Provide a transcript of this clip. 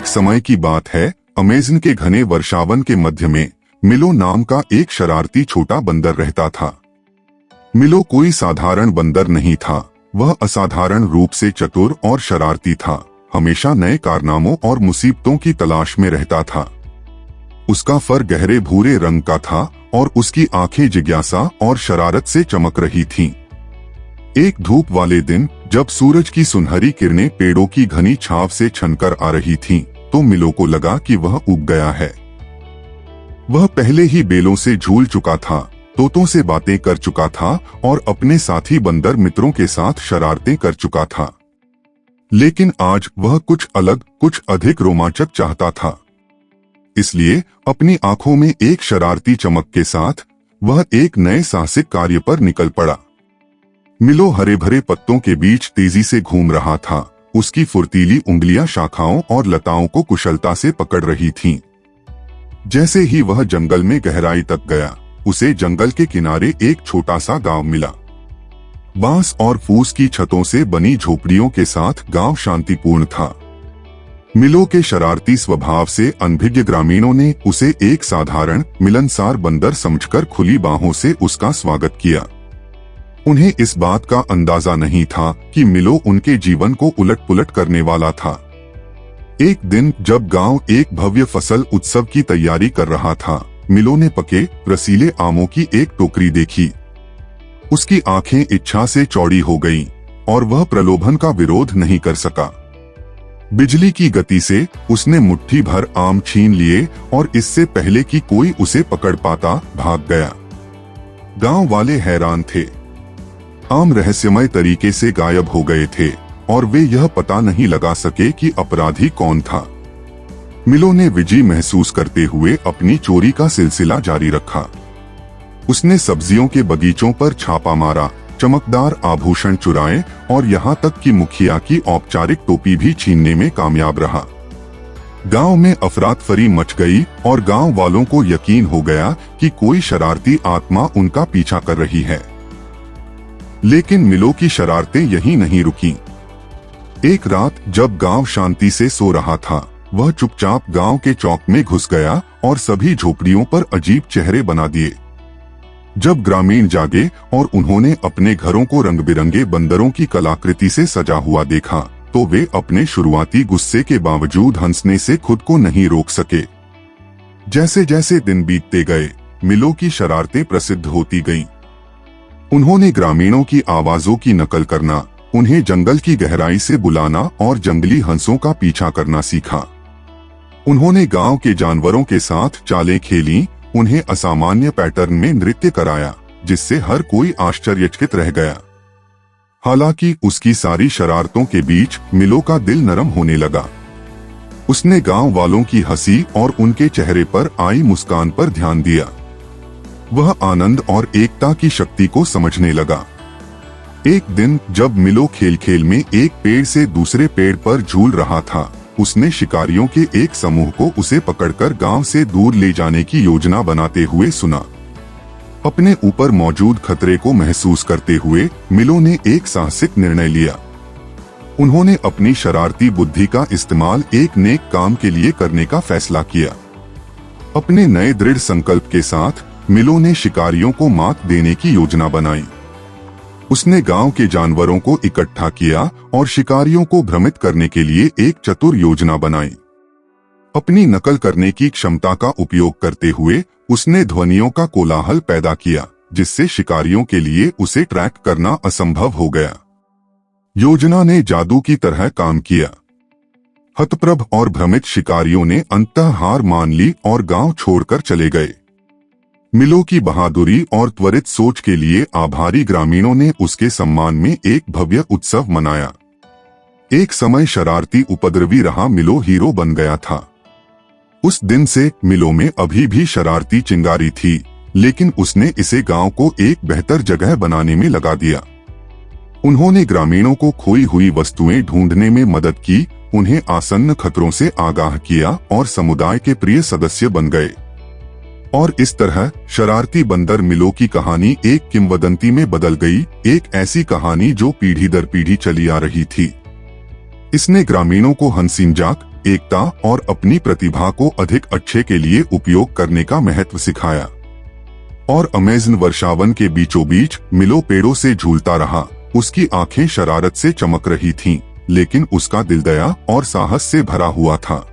एक समय की बात है, अमेज़न के घने वर्षावन के मध्य में मिलो नाम का एक शरारती छोटा बंदर रहता था। मिलो कोई साधारण बंदर नहीं था, वह असाधारण रूप से चतुर और शरारती था। हमेशा नए कारनामों और मुसीबतों की तलाश में रहता था। उसका फर गहरे भूरे रंग का था और उसकी आंखें जिज्ञासा और शरारत से चमक रही थीं। एक धूप वाले दिन जब सूरज की सुनहरी किरणें पेड़ों की घनी छांव से छनकर आ रही थीं, तो मिलो को लगा कि वह उग गया है। वह पहले ही बेलों से झूल चुका था, तोतों से बातें कर चुका था और अपने साथी बंदर मित्रों के साथ शरारतें कर चुका था। लेकिन आज वह कुछ अलग, कुछ अधिक रोमांचक चाहता था। इसलिए अपनी आंखों में एक शरारती चमक के साथ वह एक नए साहसिक कार्य पर निकल पड़ा। मिलो हरे भरे पत्तों के बीच तेजी से घूम रहा था। उसकी फुर्तीली उंगलियां शाखाओं और लताओं को कुशलता से पकड़ रही थीं। जैसे ही वह जंगल में गहराई तक गया, उसे जंगल के किनारे एक छोटा सा गांव मिला। बांस और फूस की छतों से बनी झोपड़ियों के साथ गांव शांतिपूर्ण था। मिलो के शरारती स्वभाव से अनभिज्ञ ग्रामीणों ने उसे एक साधारण मिलनसार बंदर समझकर खुली बाहों से उसका स्वागत किया। उन्हें इस बात का अंदाजा नहीं था कि मिलो उनके जीवन को उलट-पुलट करने वाला था। एक दिन जब गांव एक भव्य फसल उत्सव की तैयारी कर रहा था, मिलो ने पके रसीले आमों की एक टोकरी देखी। उसकी आंखें इच्छा से चौड़ी हो गईं और वह प्रलोभन का विरोध नहीं कर सका। बिजली की गति से उसने मुट्ठी भर आम छीन लिए और इससे पहले कि कोई उसे पकड़ पाता भाग गया। गांव वाले हैरान थे। आम रहस्यमय तरीके से गायब हो गए थे और वे यह पता नहीं लगा सके कि अपराधी कौन था। मिलो ने विजय महसूस करते हुए अपनी चोरी का सिलसिला जारी रखा। उसने सब्जियों के बगीचों पर छापा मारा, चमकदार आभूषण चुराए और यहाँ तक कि मुखिया की औपचारिक टोपी भी छीनने में कामयाब रहा। गांव में अफरातफरी मच गई और गांव वालों को यकीन हो गया कि कोई शरारती आत्मा उनका पीछा कर रही है। लेकिन मिलो की शरारतें यहीं नहीं रुकीं। एक रात जब गांव शांति से सो रहा था, वह चुपचाप गांव के चौक में घुस गया और सभी झोपड़ियों पर अजीब चेहरे बना दिए। जब ग्रामीण जागे और उन्होंने अपने घरों को रंग बिरंगे बंदरों की कलाकृति से सजा हुआ देखा, तो वे अपने शुरुआती गुस्से के बावजूद हंसने से खुद को नहीं रोक सके। जैसे जैसे दिन बीतते गए, मिलो की शरारतें प्रसिद्ध होती गईं। उन्होंने ग्रामीणों की आवाजों की नकल करना, उन्हें जंगल की गहराई से बुलाना और जंगली हंसों का पीछा करना सीखा। उन्होंने गांव के जानवरों के साथ चालें खेलीं, उन्हें असामान्य पैटर्न में नृत्य कराया, जिससे हर कोई आश्चर्यचकित रह गया। हालांकि उसकी सारी शरारतों के बीच मिलो का दिल नरम होने लगा। उसने गांव वालों की हंसी और उनके चेहरे पर आई मुस्कान पर ध्यान दिया। वह आनंद और एकता की शक्ति को समझने लगा। एक दिन जब मिलो खेल खेल में एक पेड़ से दूसरे पेड़ पर झूल रहा था, उसने शिकारियों के एक समूह को उसे पकड़कर गांव से दूर ले जाने की योजना बनाते हुए सुना। अपने ऊपर मौजूद खतरे को महसूस करते हुए मिलो ने एक साहसिक निर्णय लिया। उन्होंने अपनी शरारती बुद्धि का इस्तेमाल एक नेक काम के लिए करने का फैसला किया। अपने नए दृढ़ संकल्प के साथ मिलो ने शिकारियों को मात देने की योजना बनाई। उसने गांव के जानवरों को इकट्ठा किया और शिकारियों को भ्रमित करने के लिए एक चतुर योजना बनाई। अपनी नकल करने की क्षमता का उपयोग करते हुए उसने ध्वनियों का कोलाहल पैदा किया, जिससे शिकारियों के लिए उसे ट्रैक करना असंभव हो गया। योजना ने जादू की तरह काम किया। हतप्रभ और भ्रमित शिकारियों ने अंततः हार मान ली और गांव छोड़कर चले गए। मिलो की बहादुरी और त्वरित सोच के लिए आभारी ग्रामीणों ने उसके सम्मान में एक भव्य उत्सव मनाया। एक समय शरारती उपद्रवी रहा मिलो हीरो बन गया था। उस दिन से मिलो में अभी भी शरारती चिंगारी थी, लेकिन उसने इसे गांव को एक बेहतर जगह बनाने में लगा दिया। उन्होंने ग्रामीणों को खोई हुई वस्तुएं ढूंढने में मदद की, उन्हें आसन्न खतरों से आगाह किया और समुदाय के प्रिय सदस्य बन गए। और इस तरह शरारती बंदर मिलो की कहानी एक किंवदंती में बदल गई, एक ऐसी कहानी जो पीढ़ी दर पीढ़ी चली आ रही थी। इसने ग्रामीणों को हंसी मजाक, एकता और अपनी प्रतिभा को अधिक अच्छे के लिए उपयोग करने का महत्व सिखाया। और अमेज़न वर्षावन के बीचों बीच मिलो पेड़ों से झूलता रहा। उसकी आंखें शरारत से चमक रही थीं, लेकिन उसका दिल दया और साहस से भरा हुआ था।